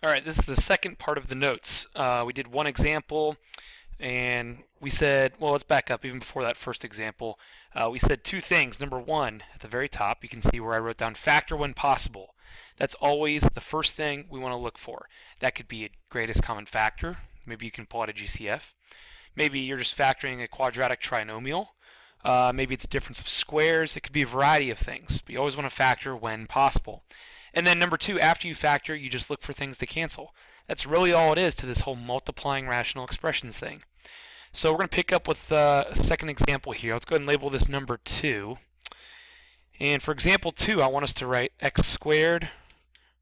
All right, this is the second part of the notes. We did one example, and we said, well, let's back up even before that first example. We said two things. Number one, at the very top, you can see where I wrote down factor when possible. That's always the first thing we want to look for. That could be a greatest common factor. Maybe you can pull out a GCF. Maybe you're just factoring a quadratic trinomial. Maybe it's a difference of squares. It could be a variety of things. But you always want to factor when possible. And then number two, after you factor, you just look for things to cancel. That's really all it is to this whole multiplying rational expressions thing. So we're going to pick up with a second example here. Let's go ahead and label this number 2. And for example 2, I want us to write x squared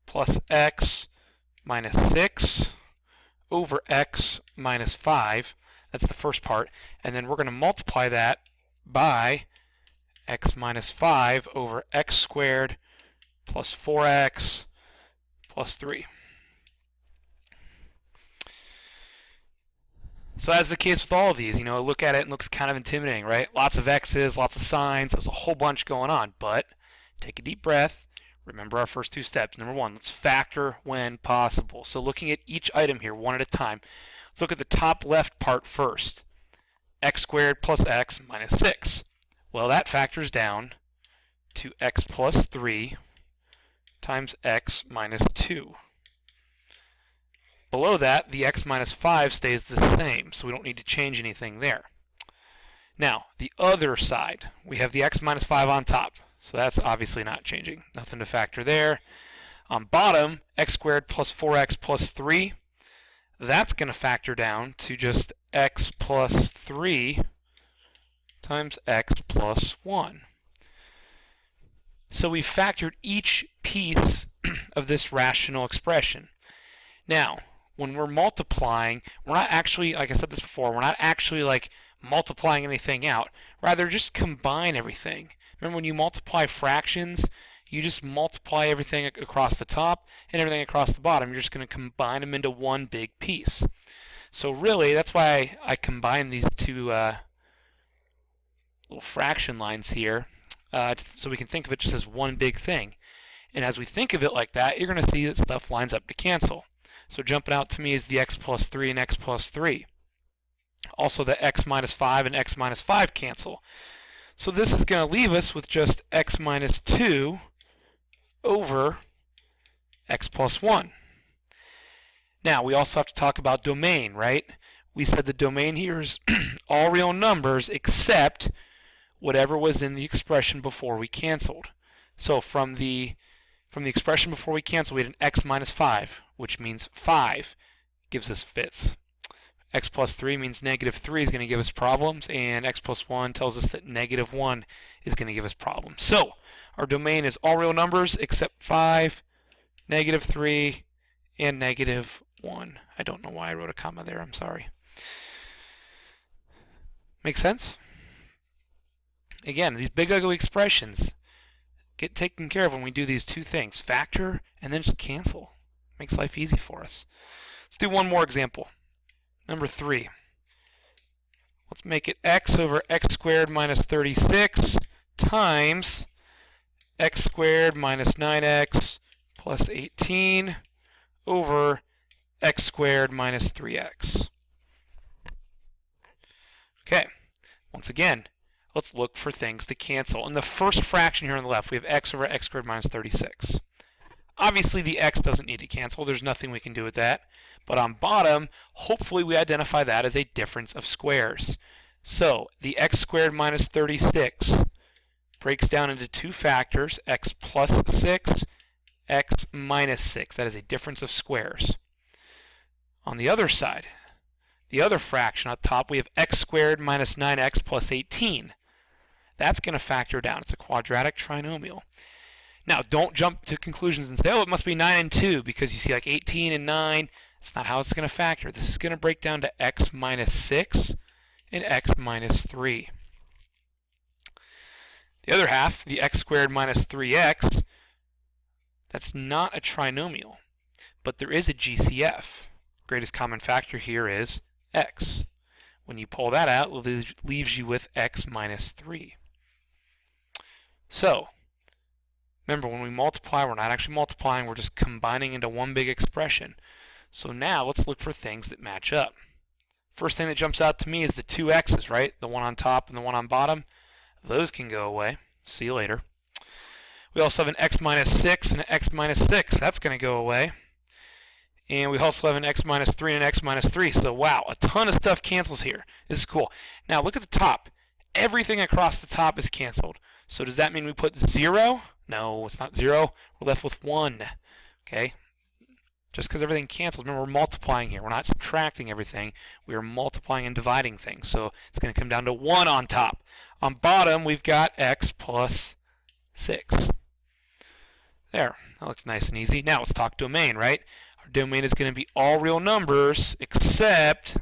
plus x minus 6 over x minus 5. That's the first part. And then we're going to multiply that by x minus 5 over x squared plus 4x plus 3. So as the case with all of these, look at it and it looks kind of intimidating, right? Lots of x's, lots of signs, there's a whole bunch going on. But take a deep breath. Remember our first two steps. Number one, let's factor when possible. So looking at each item here one at a time, let's look at the top left part first. X squared plus x minus 6. Well, that factors down to x plus 3 times x minus 2. Below that, the x minus 5 stays the same, so we don't need to change anything there. Now, the other side, we have the x minus 5 on top, so that's obviously not changing. Nothing to factor there. On bottom, x squared plus 4x plus 3, that's going to factor down to just x plus 3 times x plus 1. So we've factored each piece of this rational expression. Now, when we're multiplying, we're not actually, like I said this before, we're not actually like multiplying anything out. Rather, just combine everything. Remember, when you multiply fractions, you just multiply everything across the top and everything across the bottom. You're just going to combine them into one big piece. So really, that's why I combine these two little fraction lines here, so we can think of it just as one big thing. And as we think of it like that, you're going to see that stuff lines up to cancel. So jumping out to me is the x plus 3 and x plus 3. Also, the x minus 5 and x minus 5 cancel. So this is going to leave us with just x minus 2 over x plus 1. Now, we also have to talk about domain, right? We said the domain here is all real numbers except whatever was in the expression before we canceled. So from the expression before we canceled, we had an x minus 5, which means 5 gives us fits. X plus 3 means negative 3 is going to give us problems, and x plus 1 tells us that negative 1 is going to give us problems. So our domain is all real numbers except 5, negative 3, and negative 1. I don't know why I wrote a comma there. I'm sorry. Make sense? Again, these big ugly expressions get taken care of when we do these two things. Factor and then just cancel. Makes life easy for us. Let's do one more example. Number 3. Let's make it x over x squared minus 36 times x squared minus 9x plus 18 over x squared minus 3x. Okay, once again, let's look for things to cancel. In the first fraction here on the left, we have x over x squared minus 36. Obviously, the x doesn't need to cancel. There's nothing we can do with that. But on bottom, hopefully we identify that as a difference of squares. So the x squared minus 36 breaks down into two factors, x plus 6, x minus 6. That is a difference of squares. On the other side, the other fraction on top, we have x squared minus 9x plus 18. That's going to factor down. It's a quadratic trinomial. Now, don't jump to conclusions and say, oh, it must be 9 and 2, because you see like 18 and 9. That's not how it's going to factor. This is going to break down to x minus 6 and x minus 3. The other half, the x squared minus 3x, that's not a trinomial, but there is a GCF. Greatest common factor here is x. When you pull that out, it leaves you with x minus 3. So, Remember, when we multiply, we're not actually multiplying, we're just combining into one big expression. So now let's look for things that match up. First thing that jumps out to me is the two x's, right? The one on top and the one on bottom. Those can go away. See you later. We also have an x minus 6 and an x minus 6. That's going to go away. And we also have an x minus 3 and an x minus 3. So wow, a ton of stuff cancels here. This is cool. Now look at the top. Everything across the top is canceled. So does that mean we put 0? No, it's not 0. We're left with 1. Okay? Just because everything cancels, remember we're multiplying here. We're not subtracting everything. We are multiplying and dividing things. So it's going to come down to 1 on top. On bottom, we've got x plus 6. There. That looks nice and easy. Now let's talk domain, right? Our domain is going to be all real numbers except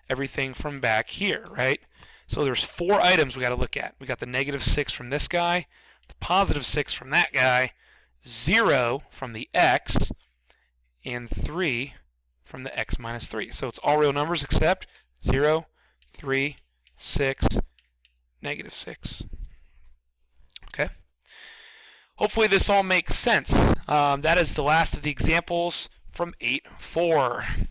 everything from back here, right? So there's 4 items we got to look at. We got the negative 6 from this guy, the positive 6 from that guy, 0 from the x, and 3 from the x minus 3. So it's all real numbers except 0, 3, 6, negative 6. Okay? Hopefully this all makes sense. That is the last of the examples from 8.4.